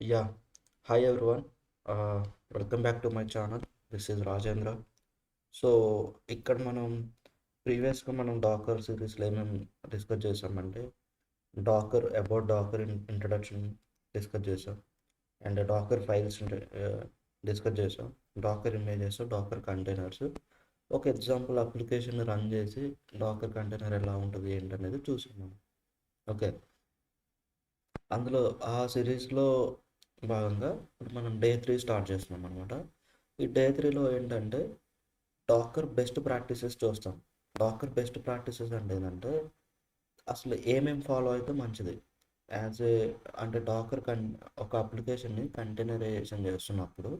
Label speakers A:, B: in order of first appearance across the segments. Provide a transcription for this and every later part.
A: Yeah, hi everyone. Uh, Welcome back to my channel. This is Rajendra. So ఇక్కడ మనం ప్రీవియస్గా Dakar సిరీస్లో ఏమేమి డిస్కస్ చేసామంటే డాకర్ ఇంట్రడక్షన్ డిస్కస్ చేసాం, అండ్ డాకర్ ఫైల్స్ డిస్కస్ చేసాం, డాకర్ ఇమేజెస్, డాకర్ కంటైనర్స్. ఒక ఎగ్జాంపుల్ అప్లికేషన్ రన్ చేసి డాకర్ కంటైనర్ ఎలా ఉంటుంది ఏంటనేది చూసాం. ఓకే, అందులో ఆ సిరీస్లో భాగంగా ఇప్పుడు మనం డే 3 స్టార్ట్ చేస్తున్నాం అనమాట. ఈ డే 3లో ఏంటంటే డాకర్ బెస్ట్ ప్రాక్టీసెస్ చూస్తాం. డాకర్ బెస్ట్ ప్రాక్టీసెస్ అంటే ఏంటంటే అసలు ఏమేమి ఫాలో అయితే మంచిది యాజ్ ఏ అంటే ఒక అప్లికేషన్ని కంటైనరైజేషన్ చేస్తున్నప్పుడు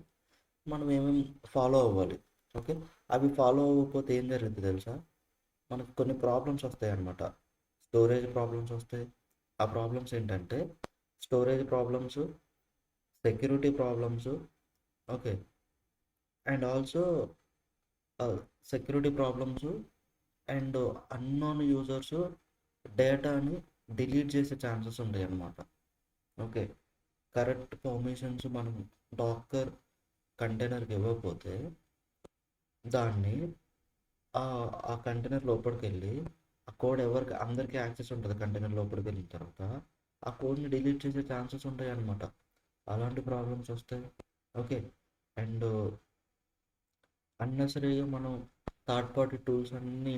A: మనం ఏమేమి ఫాలో అవ్వాలి. ఓకే, అవి ఫాలో అవ్వకపోతే ఏం జరుగుతుంది తెలుసా? మనకు కొన్ని ప్రాబ్లమ్స్ వస్తాయి అన్నమాట. స్టోరేజ్ ప్రాబ్లమ్స్ వస్తాయి. ఆ ప్రాబ్లమ్స్ ఏంటంటే storage problems, security problems. Okay, and also security problems and unknown users డేటాని డిలీట్ చేసే ఛాన్సెస్ ఉంటాయి అన్నమాట. ఓకే, కరెక్ట్ పర్మిషన్స్ మనం డాకర్ కంటైనర్కి ఇవ్వకపోతే దాన్ని ఆ కంటైనర్ లోపలికి వెళ్ళి ఆ కోడ్ అందరికీ యాక్సెస్ ఉంటుంది. కంటైనర్ లోపలికి వెళ్ళిన తర్వాత ఆ కోడ్ని డిలీట్ చేసే ఛాన్సెస్ ఉంటాయి అన్నమాట. అలాంటి ప్రాబ్లమ్స్ వస్తాయి. ఓకే, అండ్ అన్నెసరీగా మనం థర్డ్ పార్టీ టూల్స్ అన్నీ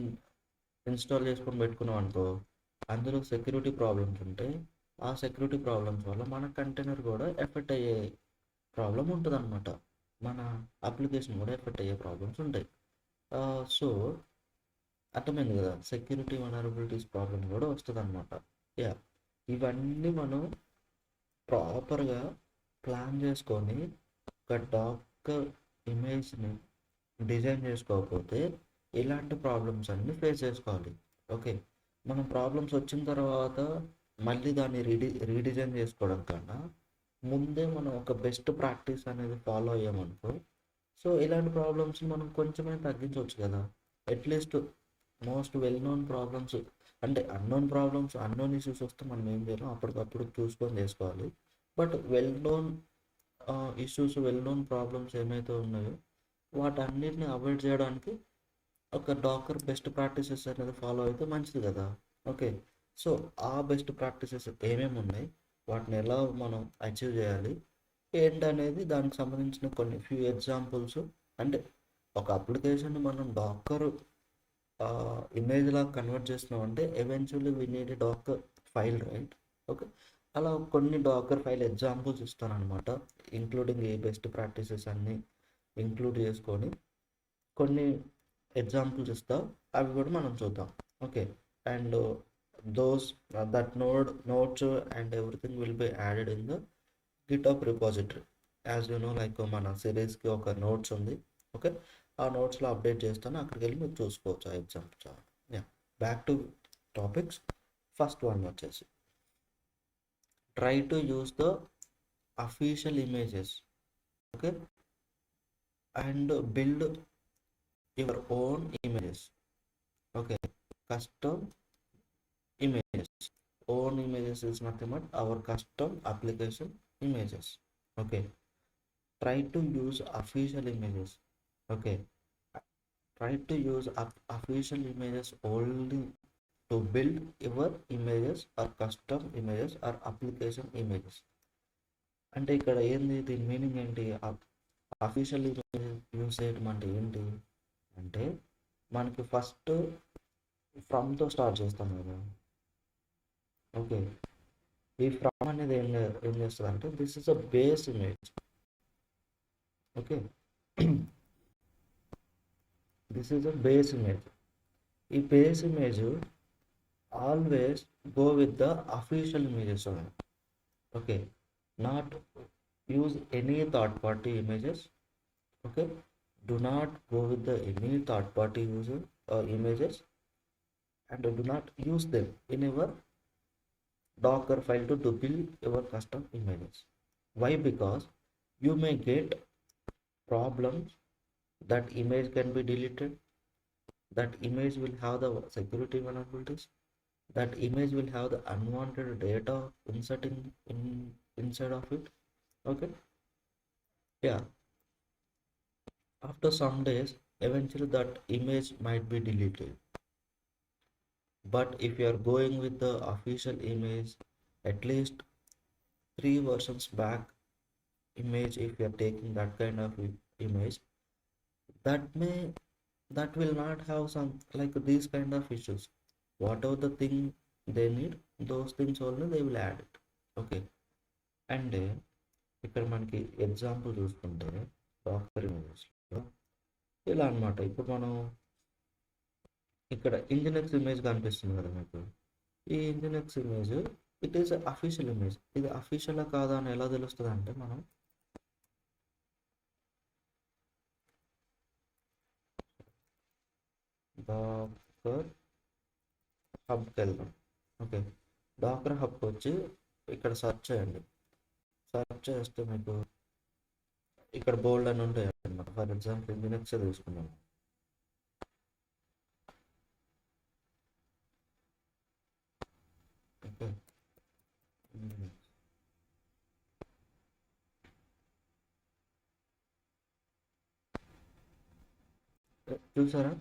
A: ఇన్స్టాల్ చేసుకొని పెట్టుకున్నాం అనుకో, అందులో సెక్యూరిటీ ప్రాబ్లమ్స్ ఉంటాయి. ఆ సెక్యూరిటీ ప్రాబ్లమ్స్ వల్ల మన కంటైనర్ కూడా ఎఫెక్ట్ అయ్యే ప్రాబ్లం ఉంటుంది అనమాట. మన అప్లికేషన్ కూడా ఎఫెక్ట్ అయ్యే ప్రాబ్లమ్స్ ఉంటాయి. సో అర్థమైంది కదా, సెక్యూరిటీ వనరబిలిటీస్ ప్రాబ్లం కూడా వస్తుంది అనమాట. యా, ఇవన్నీ మనం ప్రాపర్గా ప్లాన్ చేసుకొని ఒక డాకర్ ఇమేజ్ని డిజైన్ చేసుకోకపోతే ఇలాంటి ప్రాబ్లమ్స్ అన్నీ ఫేస్ చేసుకోవాలి. ఓకే, మనం ప్రాబ్లమ్స్ వచ్చిన తర్వాత మళ్ళీ దాన్ని రీడిజైన్ చేసుకోవడం కన్నా ముందే మనం ఒక బెస్ట్ ప్రాక్టీస్ అనేది ఫాలో అయ్యామనుకో, సో ఇలాంటి ప్రాబ్లమ్స్ మనం కొంచెమే తగ్గించవచ్చు కదా. At least most well known problems అంటే అన్నోన్ ఇష్యూస్ వస్తే మనం ఏం చేయాలో అప్పటికప్పుడు చూసుకొని చేసుకోవాలి. బట్ వెల్ నోన్ ప్రాబ్లమ్స్ ఏమైతే ఉన్నాయో వాటన్నిటిని అవాయిడ్ చేయడానికి ఒక డాకర్ బెస్ట్ ప్రాక్టీసెస్ అనేది ఫాలో అయితే మంచిది కదా. ఓకే, సో ఆ బెస్ట్ ప్రాక్టీసెస్ ఏమేమి ఉన్నాయి, వాటిని ఎలా మనం అచీవ్ చేయాలి ఏంటనేది దానికి సంబంధించిన కొన్ని ఫ్యూ ఎగ్జాంపుల్స్. అంటే ఒక అప్లికేషన్ మనం డాకర్ ఇమేజ్ లాగా కన్వర్ట్ చేస్తున్నాం అంటే eventually we need Docker file, right? Okay, అలా కొన్ని డాకర్ ఫైల్ ఎగ్జాంపుల్స్ ఇస్తాను అనమాట, ఇంక్లూడింగ్ ఈ బెస్ట్ ప్రాక్టీసెస్ అన్నీ ఇంక్లూడ్ చేసుకొని కొన్ని ఎగ్జాంపుల్స్ ఇస్తా, అవి కూడా మనం చూద్దాం. Okay, and those that notes and everything will be added in the get-up repository. As you know, like మన సిరీస్కి ఒక నోట్స్ ఉంది. ఓకే, ఆ నోట్స్లో అప్డేట్ చేస్తాను, అక్కడికి వెళ్ళి మీరు చూసుకోవచ్చు ఆ examples. Yeah, back to topics. First one వచ్చేసి try to use the official images. Okay, and build your own images. Okay, custom images. Own images is nothing but our custom application images. Okay, try to use official images. Okay, try to use official images only to build your images or custom images or application images. అంటే ఇక్కడ ఏంది, దీని meaning ఏంటి? Official image use చేయడం అంటే ఏంటి అంటే మనకి ఫస్ట్ ఫ్రమ్తో స్టార్ట్ చేస్తాం కదా. ఓకే, ఈ ఫ్రమ్ అనేది ఏం చేస్తుంది అంటే this is a base image. Okay, this is a base image. ఈ base image always go with the official images. Okay, not use any third party images. Okay, do not go with the any third party user images and do not use them in your docker file to build your custom images. Why? Because you may get problems. That image can be deleted, that image will have the security vulnerabilities, that image will have the unwanted data inside of it. Okay, yeah, after some days eventually that image might be deleted. But if you are going with the official image, at least 3 versions back image, if you are taking that kind of image, that may that will not have some like these kind of issues. Whatever the thing they need, those things only they will add it. Okay, and ఇక్కడ మనకి example చూసుకుంటే doctor ఇమేజెస్లో ఇలా అనమాట. ఇప్పుడు మనం ఇక్కడ ఇంజినెక్స్ image కనిపిస్తుంది కదా మీకు. ఈ Nginx image it is official image. ఇది అఫీషియలా కాదా అని ఎలా తెలుస్తుంది అంటే మనం డాకర్ హబ్కి వెళ్దాం. ఓకే, డాకర్ హబ్కి వచ్చి ఇక్కడ సెర్చ్ చేయండి. సెర్చ్ చేస్తే మీకు ఇక్కడ బోల్డ్ అని ఉంటాయి అన్నమాట. ఫర్ ఎగ్జాంపుల్ ఇంజినెక్స్ తీసుకున్నాం. ఓకే, చూసారా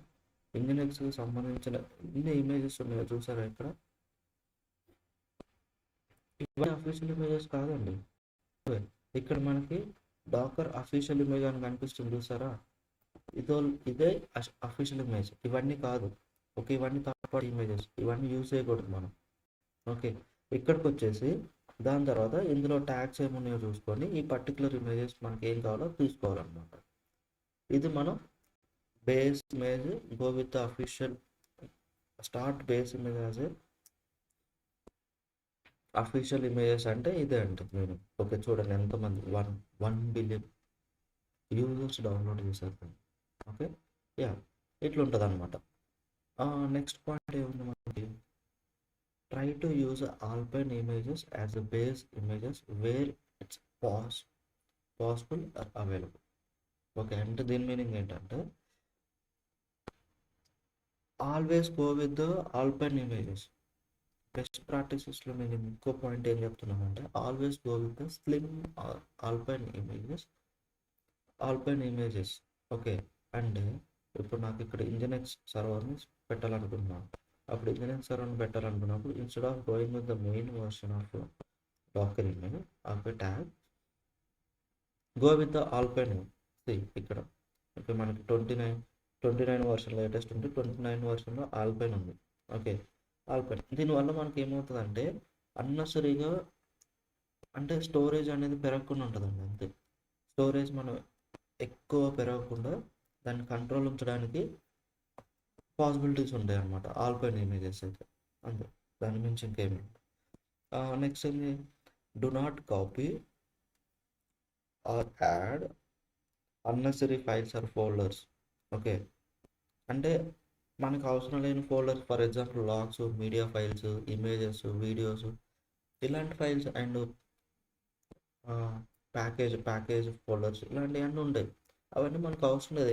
A: ఇంజినెక్స్కి సంబంధించిన ఎన్ని ఇమేజెస్ ఉన్నాయో చూసారా ఇక్కడ. ఇవన్నీ అఫీషియల్ ఇమేజెస్ కాదండి. ఇక్కడ మనకి డాకర్ అఫీషియల్ ఇమేజ్ అని కనిపిస్తుంది చూసారా. ఇదే అఫీషియల్ ఇమేజ్, ఇవన్నీ కాదు. ఓకే, ఇవన్నీ థర్డ్ పార్టీ ఇమేజెస్, ఇవన్నీ యూజ్ చేయకూడదు మనం. ఓకే, ఇక్కడికి వచ్చేసి దాని తర్వాత ఇందులో ట్యాగ్స్ ఏమున్నాయో చూసుకొని ఈ పర్టికులర్ ఇమేజెస్ మనకి ఏం కావాలో తీసుకోవాలన్నమాట. ఇది మనం base image go with official start base image as a official images అంటే ఇదే అంటుంది నేను. ఓకే, చూడండి ఎంతమంది 1 బిలియన్ యూజర్స్ డౌన్లోడ్ చేశారు. ఓకే, యా, ఇట్లా ఉంటుంది అనమాట. నెక్స్ట్ పాయింట్ ఏముంది మనకి, try to use Alpine images as a base images where it's possible or available. Okay, అంటే దీని మీనింగ్ ఏంటంటే always go with the Alpine images. Best ప్రాక్టీసెస్లో నేను ఇంకో పాయింట్ ఏం చెప్తున్నానంటే always go with the slim Alpine images. Okay, and ఇప్పుడు నాకు ఇక్కడ ఇంజినెక్స్ సర్వర్ని పెట్టాలనుకుంటున్నాను. అప్పుడు ఇంజినెక్స్ సర్వర్ని పెట్టాలనుకున్నప్పుడు instead of going with the main version of Docker image of a tag, go with the Alpine. ఇక్కడ ఓకే, మనకి 29 వర్షన్ లేటెస్ట్ ఉంది, 29 వర్షన్లో ఆల్పైన్ ఉంది. Okay, Alpine. దీనివల్ల మనకి ఏమవుతుందంటే అన్నెసరీగా అంటే స్టోరేజ్ అనేది పెరగకుండా ఉంటుందండి. అంతే, స్టోరేజ్ మనం ఎక్కువ పెరగకుండా దాన్ని కంట్రోల్ ఉంచడానికి పాసిబిలిటీస్ ఉంటాయి అన్నమాట ఆల్పైన్ ఇమేజెస్ అయితే. అంతే, దాని మించి ఇంకేమి. నెక్స్ట్ ఏంటి, do not copy or add unnecessary files or folders. Okay, అంటే మనకు అవసరం లేని folders, for example logs, media files, images, videos, ఇలాంటి ఫైల్స్ అండ్ ప్యాకేజ్ ఫోల్డర్స్ ఇలాంటివన్నీ ఉంటాయి. అవన్నీ మనకు అవసరం లేదు.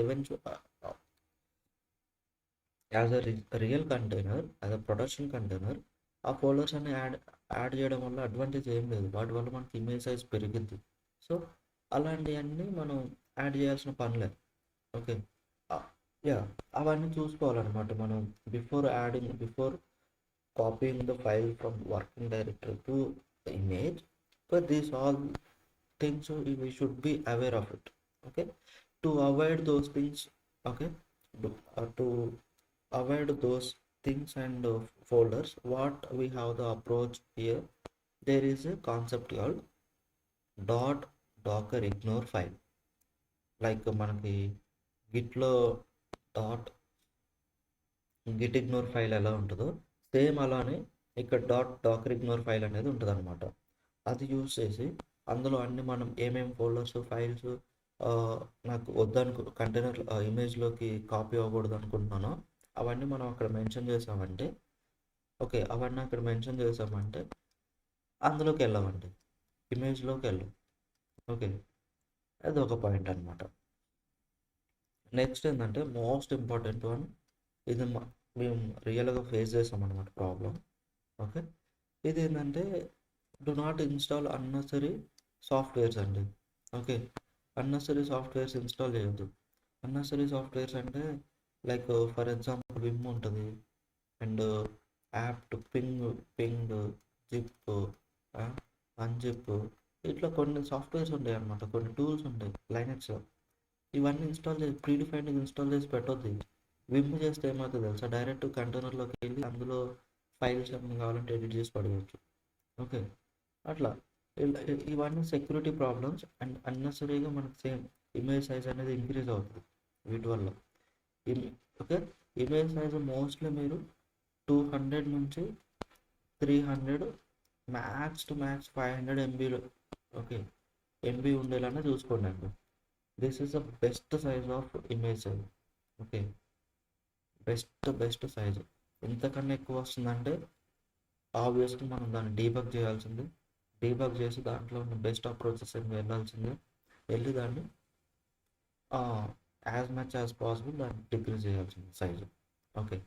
A: As a real container, as a production container ఆ ఫోల్డర్స్ అన్ని యాడ్ చేయడం వల్ల అడ్వాంటేజ్ ఏం లేదు. వాటి వల్ల మనకి ఇమేజ్ సైజ్ పెరిగింది. సో అలాంటివన్నీ మనం యాడ్ చేయాల్సిన పనిలే. ఓకే, యా, అవన్నీ చూసుకోవాలన్నమాట మనం before copying the file from working directory to image. But these all things we should be aware of it. Okay, to avoid those things. Okay, to avoid those things and folders, what we have the approach here, there is a concept called docker ignore file. Like మనకి గిట్లో git ignore file ఎలా ఉంటుందో same అలానే ఇక్కడ docker ignore file అనేది ఉంటుంది అనమాట. అది use చేసి అందులో అన్ని మనం ఏమేమి ఫోల్డర్స్, ఫైల్స్ నాకు కంటైనర్ ఇమేజ్లోకి కాపీ అవ్వకూడదు అనుకుంటున్నానో అవన్నీ మనం అక్కడ మెన్షన్ చేసామంటే, ఓకే, అవన్నీ అక్కడ మెన్షన్ చేసామంటే అందులోకి వెళ్ళామండి, ఇమేజ్లోకి వెళ్ళాం. ఓకే, అది ఒక పాయింట్ అనమాట. నెక్స్ట్ ఏంటంటే మోస్ట్ ఇంపార్టెంట్ వన్, ఇది మేము రియల్గా ఫేస్ చేసామన్నమాట ప్రాబ్లం. ఓకే, ఇది ఏంటంటే do not install unnecessary softwares అండి. ఓకే. అన్నెసరీ సాఫ్ట్వేర్స్ ఇన్స్టాల్ చేయొద్దు. అన్నెసరీ సాఫ్ట్వేర్స్ అంటే లైక్ ఫర్ ఎగ్జాంపుల్ విమ్ ఉంటుంది, and apt, ping, zip, unzip, ఇట్లా కొన్ని సాఫ్ట్వేర్స్ ఉంటాయి అన్నమాట, కొన్ని టూల్స్ ఉంటాయి లైనక్స్లో. ఇవన్నీ ఇన్స్టాల్ చేసి ప్రీడిఫైన్డ్ ఇన్స్టాల్ చేసి పెట్టొద్దు. విమ్ చేస్తే ఏమవుతుంది తెలుసా, డైరెక్ట్ కంటైనర్లోకి వెళ్ళి అందులో ఫైల్స్ ఏమైనా కావాలంటే ఎడిట్ చేసి పడవచ్చు. ఓకే. అట్లా ఇవన్నీ సెక్యూరిటీ ప్రాబ్లమ్స్, అండ్ అన్నెసరీగా మనకు సేమ్ ఇమేజ్ సైజ్ అనేది ఇంక్రీజ్ అవుతుంది వీటి వల్ల. ఓకే. ఇమేజ్ సైజ్ మోస్ట్లీ మీరు 200 నుంచి 300, మ్యాక్స్ టు మ్యాక్స్ 500 ఎంబీలో, ఓకే, ఎంబీ ఉండేలానే చూసుకోండి అండి. This is the best size of image size. Okay. Best size. ఇంతకన్నా ఎక్కువ వస్తుందంటే ఆబ్వియస్గా మనం దాన్ని డీబగ్ చేయాల్సింది, డీబగ్ చేసి దాంట్లో ఉన్న బెస్ట్ అప్రోచెస్ ఏమి వెళ్ళాల్సిందే, వెళ్ళి దాన్ని యాజ్ మచ్ యాజ్ పాసిబుల్ దాన్ని డిక్రీజ్ చేయాల్సింది సైజు. ఓకే.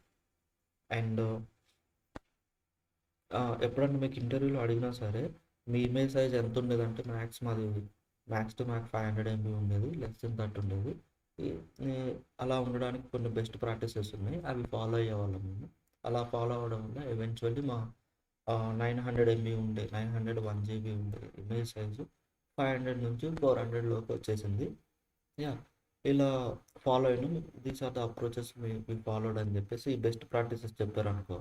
A: అండ్ ఎప్పుడన్నా మీకు ఇంటర్వ్యూలో అడిగినా సరే మీ ఇమేజ్ సైజ్ ఎంత ఉండేదంటే మ్యాక్స్ టు మ్యాక్స్ 500 ఎంబీ ఉండేది, లెస్ దెన్ దట్ ఉండేది. అలా ఉండడానికి కొన్ని బెస్ట్ ప్రాక్టీసెస్ ఉన్నాయి, అవి ఫాలో అయ్యేవాళ్ళం మేము. అలా ఫాలో అవ్వడం వల్ల ఎవెన్చువల్లీ మా 900 ఎంబీ ఉండే 901 జీబీ ఉండే ఇమేజ్ సైజు 500 నుంచి 400 లోకి వచ్చేసింది. యా, ఇలా ఫాలో అయినాం. దీస్ ఆర్ ద అప్రోచెస్ మీ ఫాలోడ్ అని చెప్పేసి ఈ బెస్ట్ ప్రాక్టీసెస్ చెప్పారు అనుకో,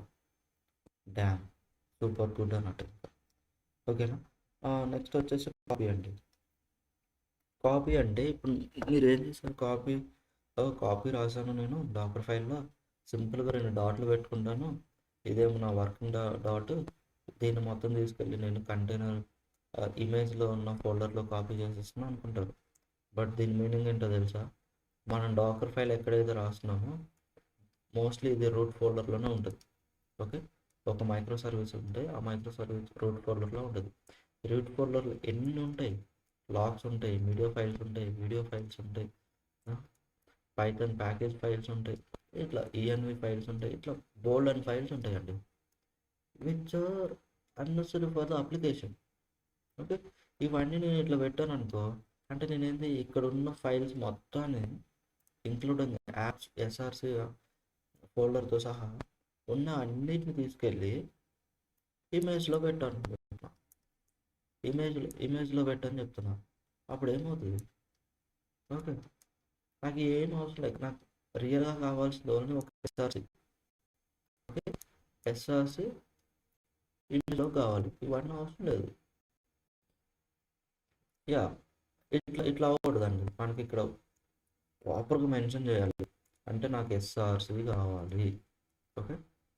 A: డ్యామ్ సూపర్ గుడ్ అన్నట్టు. ఓకేనా. నెక్స్ట్ వచ్చేసి కాపీ అండి. కాపీ అంటే ఇప్పుడు మీరు ఏం చేస్తారు, కాపీ రాశాను నేను డాక్టర్ ఫైల్లో, సింపుల్గా 2 డాట్లు పెట్టుకుంటాను, ఇదేమో నా వర్కింగ్ డాట్, దీన్ని మొత్తం తీసుకెళ్ళి నేను కంటైనర్ ఇమేజ్లో ఉన్న ఫోల్డర్లో కాపీ చేసేస్తున్నాను అనుకుంటారు. బట్ దీని మీనింగ్ ఏంటో తెలుసా, మనం డాకర్ ఫైల్ ఎక్కడైతే రాస్తున్నామో మోస్ట్లీ ఇది రూట్ ఫోల్డర్లోనే ఉంటుంది. ఓకే. ఒక మైక్రో సర్వీస్ ఉంటే ఆ మైక్రో సర్వీస్ రూట్ ఫోల్డర్లో ఉంటుంది. రూట్ ఫోల్డర్లో ఎన్ని ఉంటాయి, లాగ్స్ ఉంటాయి, వీడియో ఫైల్స్ ఉంటాయి, పైథాన్ ప్యాకేజ్ ఫైల్స్ ఉంటాయి, ఇట్లా ఈఎన్వి ఫైల్స్ ఉంటాయి, ఇట్లా బోల్డ్ అండ్ ఫైల్స్ ఉంటాయండి, which are unnecessary for the application. Okay. ఇవన్నీ నేను ఇట్లా పెట్టాను అనుకో, అంటే నేనేంటి ఇక్కడ ఉన్న ఫైల్స్ మొత్తాన్ని ఇంక్లూడింగ్ యాప్స్, ఎస్ఆర్సి ఫోల్డర్తో సహా ఉన్న అన్నిటిని తీసుకెళ్ళి ఇమేజ్లో పెట్టాను, ఇమేజ్లో పెట్టని చెప్తున్నా. అప్పుడు ఏమవుతుంది, ఓకే, నాకు ఏం అవసరం లేదు, నాకు రియల్గా కావాల్సింది ఓన్లీ ఒక ఎస్ఆర్సి. ఓకే. ఎస్ఆర్సి ఇమేజ్లో కావాలి, ఇవన్నీ అవసరం లేదు. యా, ఇట్లా అవ్వకూడదండి, మనకి ఇక్కడ ప్రాపర్గా మెన్షన్ చేయాలి, అంటే నాకు ఎస్ఆర్సి కావాలి. ఓకే.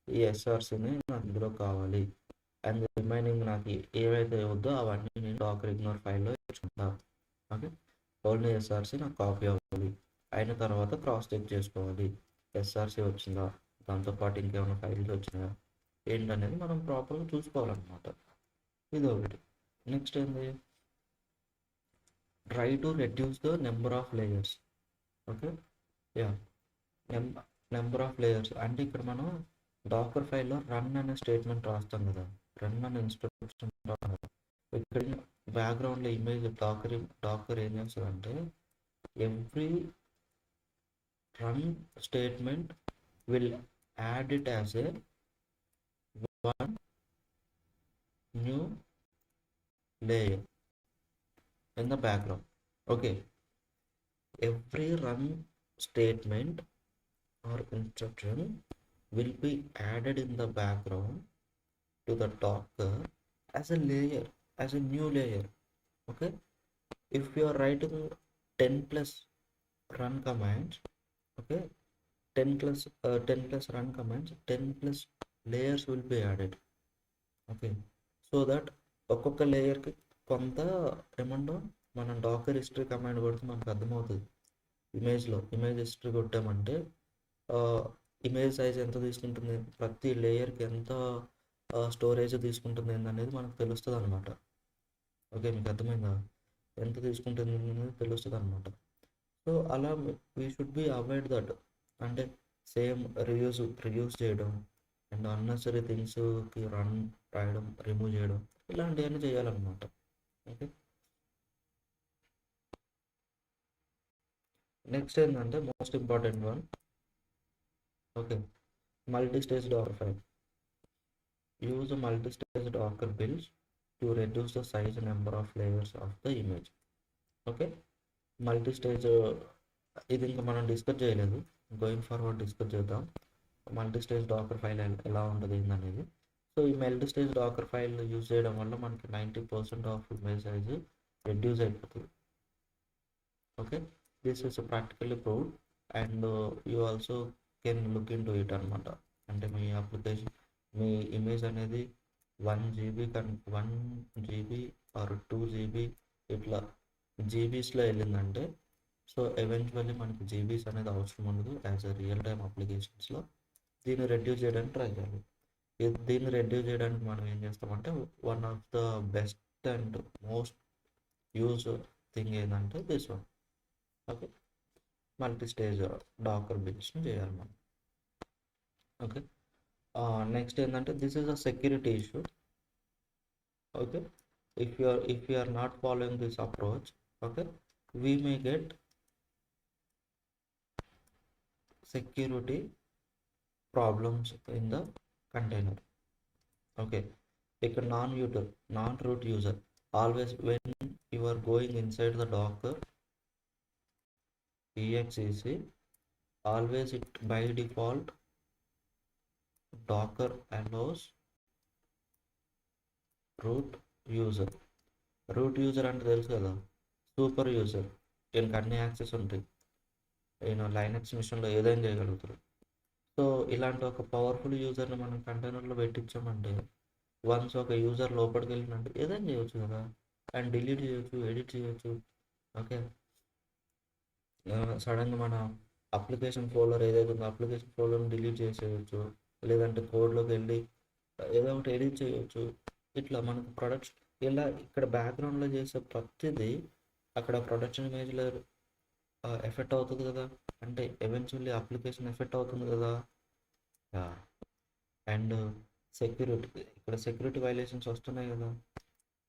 A: ఈ ఎస్ఆర్సిని నాకు ఇందులో కావాలి, అండ్ రిమైనింగ్ నాకు ఏవైతే వద్దో అవన్నీ నేను డాకర్ ఇగ్నోర్ ఫైల్లో ఇచ్చుకుంటా. ఓకే. ఓన్లీ ఎస్ఆర్సి నాకు కాపీ అవ్వాలి, అయిన తర్వాత క్రాస్ చెక్ చేసుకోవాలి, ఎస్ఆర్సి వచ్చిందా, దాంతోపాటు ఇంకేమైనా ఫైల్స్ వచ్చినాయా ఏంటనేది మనం ప్రాపర్గా చూసుకోవాలన్నమాట. ఇది ఒకటి. నెక్స్ట్ ఏంది, try to reduce the number of layers. Okay. Yeah, number of layers అంటే ఇక్కడ మనం డాకర్ ఫైల్లో రన్ అనే స్టేట్మెంట్ రాస్తాం కదా, రన్ అనే ఇన్స్ట్రక్షన్ రాస్తాం కదా. ఇక్కడ బ్యాక్గ్రౌండ్లో ఇమేజ్ డాకర్ ఏం చేస్తుందంటే every run statement will add it as a one new layer in the background. Okay. Every run statement or instruction will be added in the background to the Docker as a layer, as a new layer. Okay. If you are writing 10 plus run commands, okay, 10 plus run commands, 10 plus layers will be added. Okay. So that ఒక్కొక్క లేయర్కి కొంత ఏమంటాం, మనం Dakar history command కొడితే మనకు అర్థమవుతుంది. Image history కొట్టామంటే image size ఎంత తీసుకుంటుంది, ప్రతి లేయర్కి ఎంత స్టోరేజ్ తీసుకుంటుంది అనేది మనకు తెలుస్తుంది అనమాట. ఓకే, మీకు అర్థమైందా, ఎంత తీసుకుంటుంది అనేది తెలుస్తుంది అనమాట. సో అలా we should be avoid that, అంటే సేమ్ రియూజ్ చేయడం అండ్ అన్నెసరీ థింగ్స్కి రాయడం, రిమూవ్ చేయడం, ఇలాంటివన్నీ చేయాలన్నమాట. ఓకే. నెక్స్ట్ ఏంటంటే most important one, okay, multi stage Docker file. Use multi stage Docker builds to reduce the size number of layers of the image. Okay, multi stage ఇది ఇంకా మనం discuss చేయలేదు, గోయింగ్ ఫార్వర్డ్ డిస్కస్ చేద్దాం multi stage Docker file ఎలా ఉంటుంది ఏందనేది. So ఈ multi stage Docker file use చేయడం వల్ల మనకి 90% ఆఫ్ ఇమేజ్ సైజ్ రెడ్యూస్ అయిపోతుంది. Okay, this is practically proved and you also can look in to it అనమాట. అంటే మీ అప్లికేషన్, మీ ఇమేజ్ అనేది 1 GB 1 GB ఆర్ 2 GB ఇట్లా జీబీస్లో వెళ్ళిందంటే, సో ఎవెన్చువల్లీ మనకి జీబీస్ అనేది అవసరం ఉండదు యాజ్ అ రియల్ టైమ్ అప్లికేషన్స్లో. దీన్ని రెడ్యూస్ చేయడానికి ట్రై చేయాలి. దీన్ని రెడ్యూస్ చేయడానికి మనం ఏం చేస్తామంటే, one of the best and most use thing ఏంటంటే this one. Okay, multi stage Docker బిల్స్ని చేయాలి మనం. ఓకే, నెక్స్ట్ ఏంటంటే this is a security issue. Okay, if you are not following this approach, okay, we may get security problems in the container. Okay, like a non-root user, always when you are going inside the docker exec, always it by default docker allows root user. Root user అంటే తెలుసు కదా, super user, దీనికి అన్ని access ఉంటాయి, నేను Linux మిషన్లో ఏదైనా చేయగలుగుతారు. సో ఇలాంటి ఒక పవర్ఫుల్ యూజర్ని మనం కంటైనర్లో పెట్టించామంటే, వన్స్ ఒక యూజర్ లోపలికి వెళ్ళినట్టు ఏదైనా చేయొచ్చు కదా, అండ్ డిలీట్ చేయొచ్చు, ఎడిట్ చేయొచ్చు. ఓకే, సడన్గా మన అప్లికేషన్ ఫోల్డర్ ఏదైతే ఉందో అప్లికేషన్ ఫోల్డర్ని డిలీట్ చేసేయచ్చు, లేదంటే కోడ్లోకి వెళ్ళి ఏదో ఒకటి ఎడిట్ చేయొచ్చు. ఇట్లా మనకు ప్రొడక్ట్స్ ఇలా ఇక్కడ బ్యాక్గ్రౌండ్లో చేసే ప్రతిదీ అక్కడ ప్రొడక్షన్ ఇమేజ్లో ఎఫెక్ట్ అవుతుంది కదా, అంటే ఎవెన్చువల్లీ అప్లికేషన్ ఎఫెక్ట్ అవుతుంది కదా. అండ్ సెక్యూరిటీ, ఇక్కడ సెక్యూరిటీ వైలేషన్స్ వస్తున్నాయి కదా,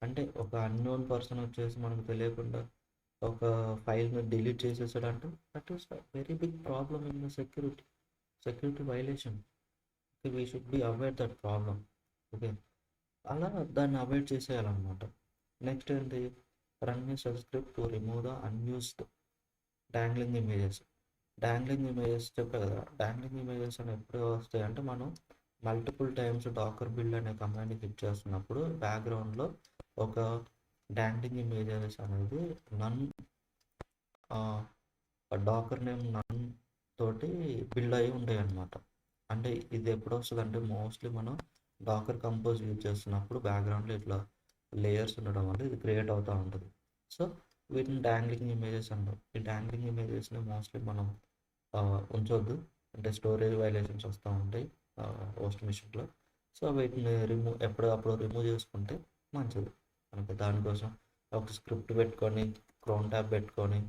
A: అంటే ఒక అన్నోన్ పర్సన్ వచ్చేసి మనకు తెలియకుండా ఒక ఫైల్ని డిలీట్ చేసేసాడంటే that is very big problem in the security violation. We should be aware that problem. Okay, అలా దాన్ని అవాయిడ్ చేసేయాలన్నమాట. నెక్స్ట్ ఏంటి, run a script to remove the unused dangling images. Dangling images చెప్పే కదా, డాంగ్లింగ్ ఇమేజెస్ అని ఎప్పుడు వస్తాయి అంటే, మనం మల్టిపుల్ టైమ్స్ డాకర్ బిల్డ్ అనే కమాండ్ని క్లిక్ చేస్తున్నప్పుడు బ్యాక్గ్రౌండ్లో ఒక డాంగ్లింగ్ ఇమేజెస్ అనేది నన్ డాకర్ నేమ్ నన్ తోటి బిల్డ్ అయి ఉంటాయి అన్నమాట. అంటే ఇది ఎప్పుడు వస్తుంది అంటే, మోస్ట్లీ మనం డాకర్ కంపోజ్ యూజ్ చేస్తున్నప్పుడు బ్యాక్గ్రౌండ్లో ఇట్లా లేయర్స్ ఉండడం వల్ల ఇది క్రియేట్ అవుతూ ఉంటుంది. సో వీటిని డాంగ్లింగ్ ఇమేజెస్ అంటాం. ఈ డాంగ్లింగ్ ఇమేజెస్ని మోస్ట్లీ మనం ఉంచొద్దు, అంటే స్టోరేజ్ వైలేషన్స్ వస్తూ ఉంటాయి హోస్ట్ మిషన్లో. సో వీటిని ఎప్పుడప్పుడు రిమూవ్ చేసుకుంటే మంచిది మనకి. దానికోసం ఒక స్క్రిప్ట్ పెట్టుకొని, క్రోన్ ట్యాబ్ పెట్టుకొని,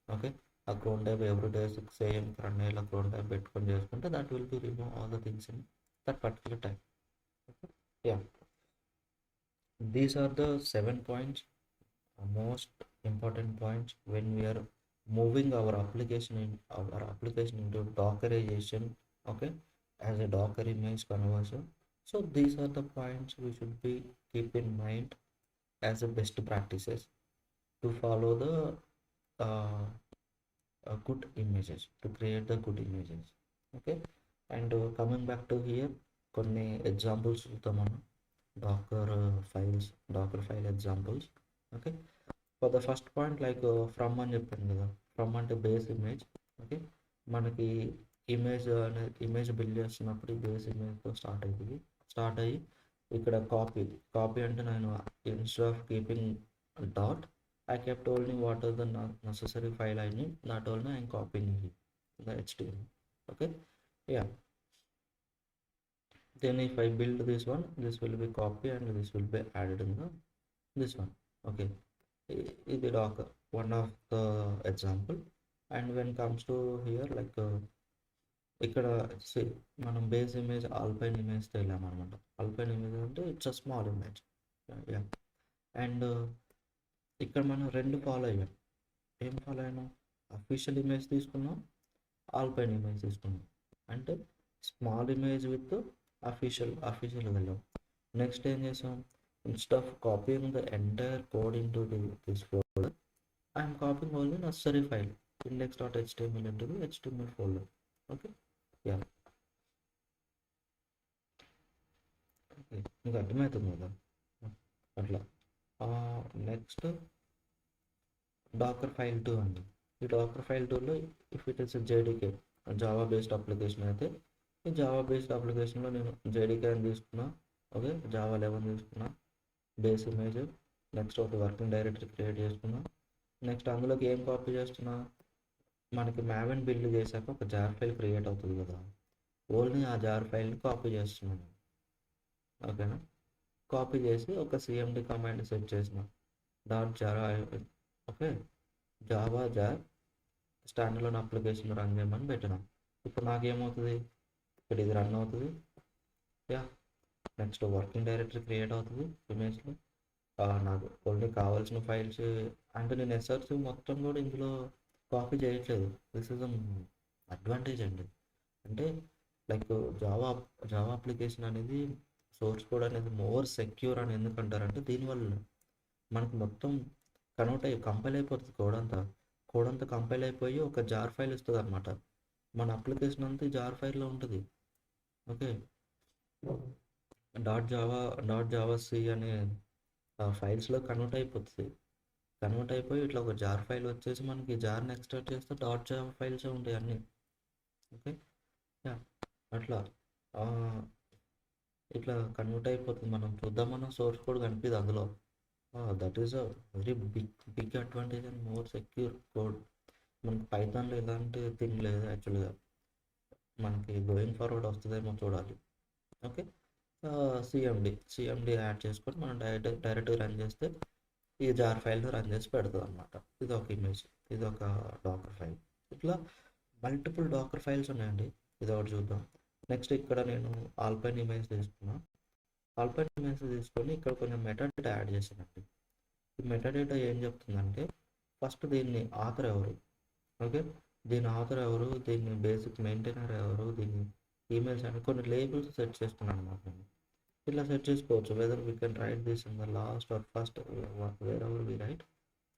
A: ఓకే, ఆ crown tab everyday 6 AM run అయ్యేలా క్రోన్ ట్యాబ్ పెట్టుకొని చేసుకుంటే that will be remove all the things in that particular time. Yeah, these are the 7 points, most important points when we are moving our application into dockerization. Okay, as a docker image conversion. So these are the points we should be keep in mind as a best practices to follow the good images, to create the good images. Okay, and coming back to here, కొన్ని examples చూద్దాం మనం, Docker file examples. Okay, for the first point like from అని చెప్పాను కదా, from అంటే base image. Okay, మనకి image build చేస్తున్నప్పుడు base ఇమేజ్తో స్టార్ట్ అయ్యి ఇక్కడ కాపీ అంటే నేను instead of keeping dot I kept only what are the necessary file I need, not only I'm copying the HTML. Okay, yeah. Then if I build this one, this will be copy and this will be added in this one. Okay, is the docker one of the example. And when comes to here like ఇక్కడ మనం base image alpine image వెళ్ళామన్నమాట. Alpine image అంటే it's a small image. And ఇక్కడ మనం 2 follow అయ్యాం. ఏం follow అయినాం, official image తీసుకున్నాం, ఆల్పైన్ ఇమేజ్ తీసుకున్నాం. అంటే స్మాల్ ఇమేజ్ విత్ అఫీషియల్ వెళ్ళాం. నెక్స్ట్ ఏం చేసాం, instead of copying the entire code in to this folder, I'm copying only necessary file index.html into the HTML folder. Okay, yeah, okay, మీకు అర్థమవుతుంది కదా అట్లా. నెక్స్ట్ డాకర్ ఫైల్ 2 అండి. ఈ Dakar file 2లో if it is JDK Java based application అయితే, ఈ Java based అప్లికేషన్లో నేను జేడీకే అని తీసుకున్నా. ఓకే, జావా 11 తీసుకున్నా, బేస్ ఇమేజ్. నెక్స్ట్ ఒక వర్కింగ్ డైరెక్టరీ క్రియేట్ చేసుకున్నా. నెక్స్ట్ అందులోకి ఏం కాపీ చేస్తున్నా, మనకి మ్యావెన్ బిల్డ్ చేశాక ఒక జార్ ఫైల్ క్రియేట్ అవుతుంది కదా, ఓన్లీ ఆ జార్ ఫైల్ని కాపీ చేస్తున్నాను. ఓకేనా, కాపీ చేసి ఒక సిఎండి కమాండ్ సెట్ చేసిన .java. Okay, Java jar standalone application run చేయమని పెట్టినా. ఇప్పుడు నాకేమవుతుంది, ఇక్కడ ఇది రన్ అవుతుంది. Yeah, next working directory create అవుతుంది ఇమేజ్లో. నాకు ఓన్లీ కావాల్సిన ఫైల్స్, అంటే నేను ఎస్ఆర్స్ మొత్తం కూడా ఇందులో కాపీ చేయట్లేదు. దిస్ ఇస్ అడ్వాంటేజ్ అండి. అంటే లైక్ జావా అప్లికేషన్ అనేది సోర్స్ కోడ్ అనేది మోర్ సెక్యూర్ అని ఎందుకంటారంటే, దీనివల్ల మనకు మొత్తం కంపైల్ అయిపోతుంది. కోడ్ అంతా కంపైల్ అయిపోయి ఒక జార్ ఫైల్ ఇస్తుంది అనమాట. మన అప్లికేషన్ అంతా జార్ ఫైల్లో ఉంటుంది. ఓకే, .java.c అనే ఫైల్స్లో కన్వర్ట్ అయిపోయి ఇట్లా ఒక జార్ ఫైల్ వచ్చేసి మనకి జార్ని ఎక్స్ట్రాక్ట్ చేస్తే .java ఫైల్సే ఉంటాయి అన్నీ. ఓకే, యా, అట్లా ఇట్లా కన్వర్ట్ అయిపోతుంది. మనం చూద్దామన్న సోర్స్ కోడ్ కనిపిది అందులో. That is a very big advantage and more secure code. మనకి పైథాన్లో ఎలాంటి థింగ్ లేదు యాక్చువల్గా. మనకి గోయింగ్ ఫార్వర్డ్ వస్తుందేమో చూడాలి. ఓకే, సిఎండి యాడ్ చేసుకొని మనం డైరెక్ట్గా రన్ చేస్తే ఈ జార్ ఫైల్ని రన్ చేసి పెడుతుంది అనమాట. ఇది ఒక ఇమేజ్, ఇది ఒక డాకర్ ఫైల్. ఇట్లా మల్టిపుల్ డాకర్ ఫైల్స్ ఉన్నాయండి. ఇది ఒకటి చూద్దాం. నెక్స్ట్ ఇక్కడ నేను ఆల్పైన్ ఇమేజ్ తీసుకున్నా. ఆల్పైన్ ఇమేజ్ తీసుకొని ఇక్కడ కొంచెం మెటాడేటా యాడ్ చేసానండి. ఈ మెటాడేటా ఏం చెప్తుందంటే, ఫస్ట్ దీన్ని ఆథర్ ఎవరు, ఓకే, దీని ఆథర్ ఎవరు, దీన్ని బేసిక్ మెయింటైనర్ ఎవరు, దీన్ని ఈమెయిల్స్ అని కొన్ని లేబుల్స్ సెట్ చేసుకున్నాను అనమాట నేను. ఇట్లా సెట్ చేసుకోవచ్చు. Whether we can write this in the last or first, wherever we write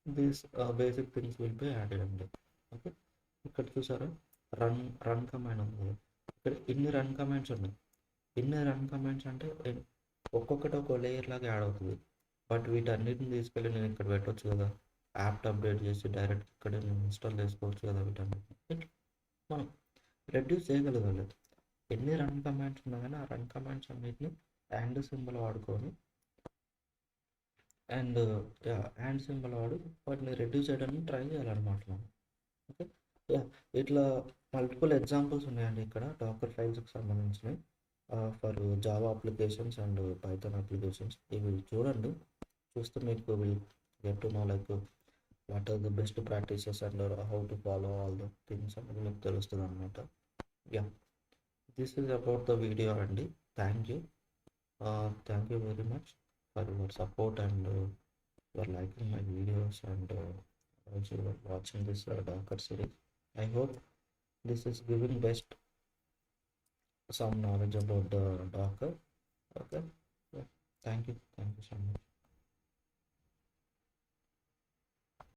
A: these basic things will be added అండి. ఓకే, ఇక్కడ చూసారా రన్ కమాండ్ ఉంది. ఇక్కడ ఇన్ని రన్ కమాండ్స్ ఉన్నాయి. ఇన్ని రన్ కమాండ్స్ అంటే ఒక్కొక్కటి ఒక లేయర్ లాగా యాడ్ అవుతుంది. బట్ వీటన్నిటిని తీసుకెళ్ళి నేను ఇక్కడ పెట్టవచ్చు కదా, యాప్ అప్డేట్ చేసి డైరెక్ట్ ఇక్కడే నేను ఇన్స్టాల్ చేసుకోవచ్చు కదా వీటన్నిటిని. ఇట్లా మనం రెడ్యూస్ చేయగలగాలి. ఎన్ని రన్ కమాండ్స్ ఉన్నా కానీ ఆ రన్ కమాండ్స్ అన్నిటిని అండ్ సింబల్ వాడుకొని హ్యాండ్ సింబల్ వాడి వాటిని రెడ్యూస్ చేయడానికి ట్రై చేయాలన్నమాట మనం. ఓకే, ఇట్లా మల్టిపుల్ ఎగ్జాంపుల్స్ ఉన్నాయండి ఇక్కడ డాకర్ ఫైల్స్కి సంబంధించినవి for Java applications and Python applications. ఇవి చూడండి, చూస్తే మీకు will get to know like what are the best practices and how to follow all the things అనేది మీకు తెలుస్తుంది అనమాట. Yeah, this is about the video అండి. Thank you very much for your support and you are liking my videos and also you are watching this Docker series. I hope this is giving best some knowledge about the Docker. Okay, yeah. Thank you so much.